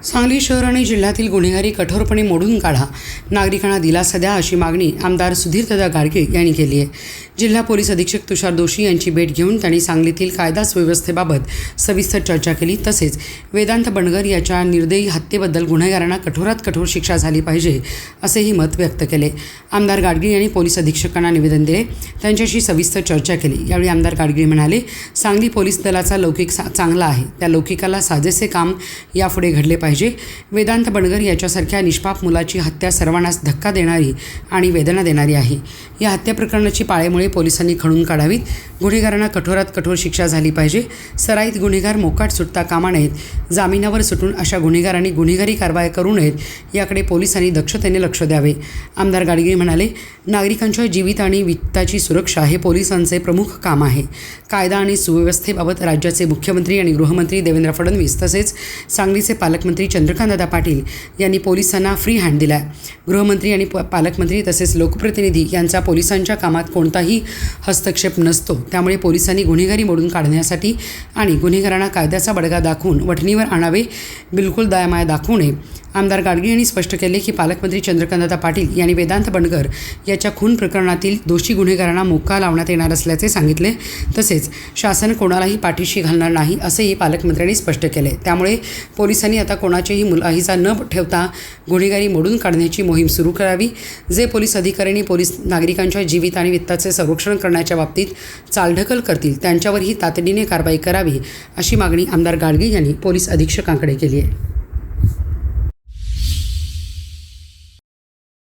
सांगली शहर आणि जिल्ह्यातील गुन्हेगारी कठोरपणे मोडून काढा, नागरिकांना दिलासा द्या अशी मागणी आमदार सुधीरदादा गाडगीळ यांनी केली आहे। जिल्हा पोलीस अधीक्षक तुषार दोशी यांची भेट घेऊन त्यांनी सांगलीतील कायदा सुव्यवस्थेबाबत सविस्तर चर्चा केली। तसेच वेदांत बंडगर याच्या निर्दयी हत्येबद्दल गुन्हेगारांना कठोरात कठोर शिक्षा झाली पाहिजे असेही मत व्यक्त केले। आमदार गाडगीळ यांनी पोलीस अधीक्षकांना निवेदन दिले, त्यांच्याशी सविस्तर चर्चा केली। यावेळी आमदार गाडगीळ म्हणाले, सांगली पोलीस दलाचा लौकिक चांगला आहे, त्या लौकिकाला साजेसे काम यापुढे घडले पाहिजे। वेदांत बंडगर याच्यासारख्या निष्पाप मुलाची हत्या सर्वांनाच धक्का देणारी आणि वेदना देणारी आहे। या हत्या प्रकरणाची पाळेमुळे पोलिसांनी खणून काढावीत, गुन्हेगारांना कठोरात कठोर शिक्षा झाली पाहिजे। सराईत गुन्हेगार मोकाट सुटता कामा नयेत, जामिनावर सुटून अशा गुन्हेगारांनी गुन्हेगारी कारवाई करू नयेत याकडे पोलिसांनी दक्षतेने लक्ष द्यावे। आमदार गाडगीळ म्हणाले, नागरिकांच्या जीवित आणि वित्ताची सुरक्षा हे पोलिसांचे प्रमुख काम आहे। कायदा आणि सुव्यवस्थेबाबत राज्याचे मुख्यमंत्री आणि गृहमंत्री देवेंद्र फडणवीस तसेच सांगलीचे पालकमंत्री चंद्रकांतदादा पाटील यांनी पोलिसांना फ्री हँड दिला। गृहमंत्री आणि पालकमंत्री तसेच लोकप्रतिनिधी यांचा पोलिसांच्या कामात कोणताही हस्तक्षेप नसतो, त्यामुळे पोलिसांनी गुन्हेगारी मोडून काढण्यासाठी आणि गुन्हेगारांना कायद्याचा बडगा दाखवून वठणीवर आणावे, बिलकुल दयामाया दाखवू नये। आमदार गाडगीळ यांनी स्पष्ट केले की पालकमंत्री चंद्रकांतदादा पाटील यांनी वेदांत बंडगर याच्या खून प्रकरणातील दोषी गुन्हेगारांना मोक्का लावण्यात येणार असल्याचे सांगितले। तसेच शासन कोणालाही पाठीशी घालणार नाही असेही पालकमंत्र्यांनी स्पष्ट केले। त्यामुळे पोलिसांनी आता कोणाचेही मुलाहिजा न ठेवता गुन्हेगारी मोडून काढण्याची मोहीम सुरू करावी। जे पोलीस अधिकाऱ्यांनी पोलीस नागरिकांच्या जीवित आणि वित्ताचे संरक्षण करण्याच्या बाबतीत चालढकल करतील त्यांच्यावरही तातडीने कारवाई करावी अशी मागणी आमदार गाडगीळ यांनी पोलीस अधीक्षकांकडे केली आहे।